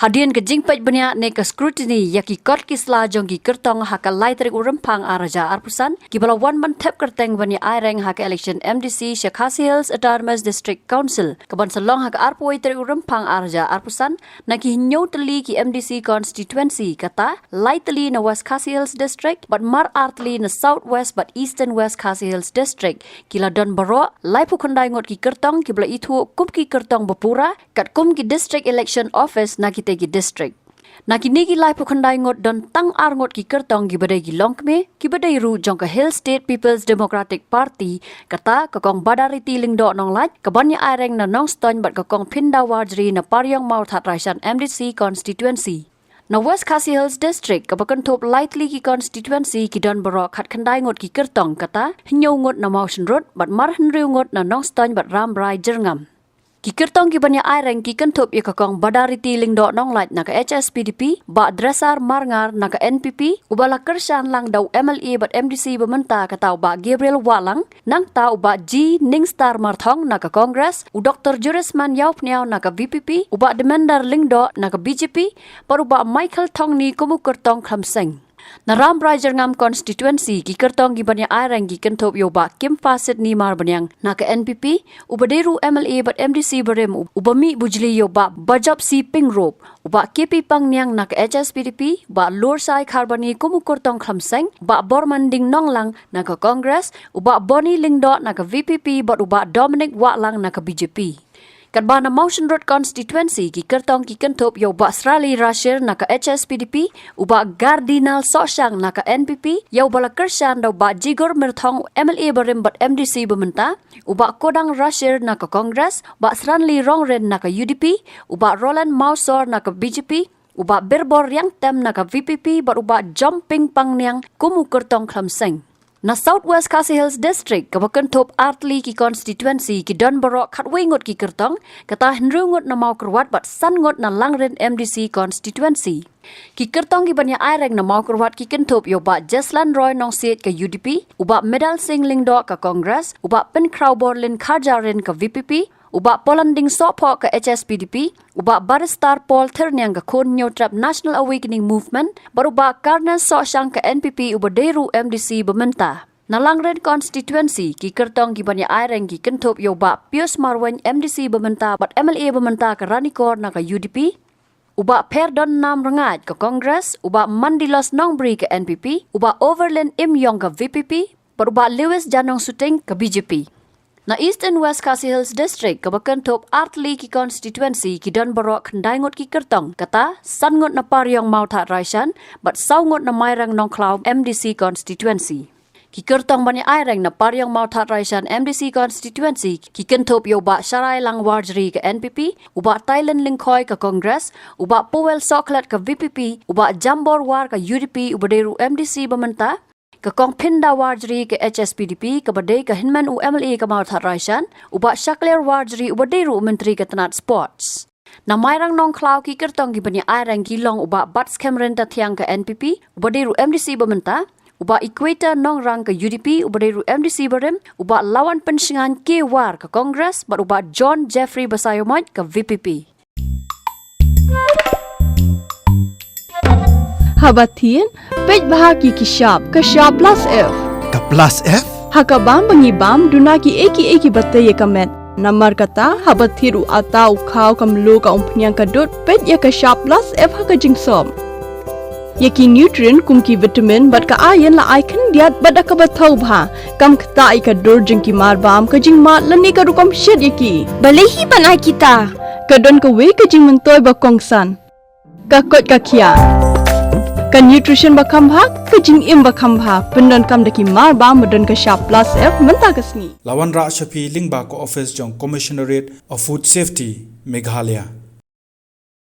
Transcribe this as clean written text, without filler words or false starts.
Hadian ke jingpet banyak ne ke scrutiny yaki kot kisla jong ki Kyrtong haka lai tarik urempang araja arpusan ki bala one man tep kerteng banyak aireng haka election MDC Shakasi Hills Atiar District Council keban Shillong haka arpoi tarik urempang araja arpusan na ki Hynñiew teli ki MDC Constituency kata lai teli na West Khasi Hills District but mar artli na South West but Eastern West Khasi Hills District kila don baro lai pukandai ngot ki Kyrtong ki bala itu kum ki Kyrtong bapura kat kum ki District Election Office na ki tegi district. Na kini ki lai pukandai ngot don tang ar ngot ki Kyrtong ki badai ki Longkmie ki badai ru jong ka Hill State People's Democratic Party kata kakong badariti lingdo nong laj kabanya aireng na nong stony bat kakong pinda wajri na paryong mau that raisan MDC Constituency. Na West Khasi Hills District kabakan top lightly ki constituency ki don baro khat khandai ngot ki Kyrtong kata Hynñiew ngot na motion road bat mar henriu ngot na nong stony bat ram brai jerngam. Ki Kyrtong ki banya aireng ki kentop ya kakong badariti lingdo nong lait na ka HSPDP ba dresar marngar na ka NPP ubala kersan lang daw MLA bat MDC bementa katau ba Gabriel Walang nang tau ba G Ningstar Marthong na ka Congress u Dr. Jurisman Yaupniao na ka VPP uba Demender Lingdo na ka BJP paru ba Michael Tong ni kumu Kyrtong khamseng. Na ram ngam constituency ki Kyrtong ki banya aireng ki kentop yo ba Kim Fasit ni mar banyang na ka NPP ubaderu MLA bat MDC berem ubami bujli yo ba bajab si ping rope uba KP pangnyang na ka HSPDP ba Lor Sai Kharbani kumu Kyrtong khamseng ba Bormanding Nonglang na ka Congress uba Boni Lingdo na ka VPP bat uba Dominic Walang na ka BJP. Kadbana Motion Road Constituency ki Kyrtong ki kentop yo ba Srali Rashir na ka HSPDP uba Gardinal Sosyang na ka NPP yo bala kersan daw ba Jigor Mirthong MLA berem bat MDC bementa uba Kodang Rashir na ka Congress ba Sranli Rongren na ka UDP uba Roland Mausor na ka BJP uba Birbor Yang Tem na ka VPP bat uba Jumping Pangnyang kumu Kyrtong khamseng. Na Southwest Khasi Hills District kabakan top artli ki constituency ki don baro khatwei ngot ki Kyrtong kata henru ngot na mau kerwat bat san ngot na langren MDC Constituency. Ki Kyrtong ki banya aireng na mau kerwat ki kentop yo ba Jeslan Roy nong siet ka UDP uba Medal Singh Lingdo ka Congress uba Pen Crowborlin Kharjarin ka VPP uba Polanding Sopo ka HSPDP uba Baristar Paul Thirnyang ka Hynñiew Trap National Awakening Movement baru ba Karnan Sosyang ka NPP uba Deru MDC bementa. Na Langren Constituency ki Kyrtong ki banya aireng ki kentop yo ba Pius Marwen MDC bementa bat MLA bementa ka Ranikor na ka UDP uba Perdon Nam Rangat ka Congress uba Mandilos Nongbri ka NPP uba Overland Imyong ka VPP baru ba Lewis Janong Suting ka BJP. Na East and West Khasi Hills District kabakan top artli ki constituency ki don barok khandai ngot ki Kyrtong kata san ngot na paryong mau that raisan but sau ngot na mairang nong cloud MDC Constituency. Ki Kyrtong banya aireng na paryong mau that raisan MDC Constituency ki kentop yo ba Sharai Lang Warjri ka NPP uba Thailand Lingkhoi ka Congress uba Powell Soklat ka VPP uba Jambor War ka UDP uba Deru MDC bementa kakong pinda wajri ke HSPDP ke badai ke Hinman UMLA ke mau that raisan uba Shakler wajri uba Deru menteri ke tenat sports. Na mairang nong klau ki Kyrtong ki banya airang kilong uba Bats Cameron Tiang ke NPP uba Deru MDC bementa uba Equator nong rang ke UDP uba Deru MDC berem uba Lawan Pensingan ke War ke Congress bat uba John Jeffrey Basayomot ke VPP. Habatin, pej bahagi kishab, kashab plus F. Ka plus F? Hakabam bangibam dunaki eki bataye kamet. Namar kata habathiru atau kau kamlu ka umpnyang kadut pej ya kashab plus F haka jingsom. Yaki nutrient kumki vitamin bat ka iron la icon diat bat ka bathau bha. Kam kata ika dur jingki marbam ka jing mat lani ka rukom shed yaki. Balehi banai kita. Kadon ka we ka jing mentoy ba kongsan. Ka kot ka kia. Kan nutrition bakam bhag kajing im bakam bhag pendon kam daki mar ba medon ka sharp plus F menta kasni Lawan Ra Shafi Lingba ko office jong Commissionerate of Food Safety Meghalaya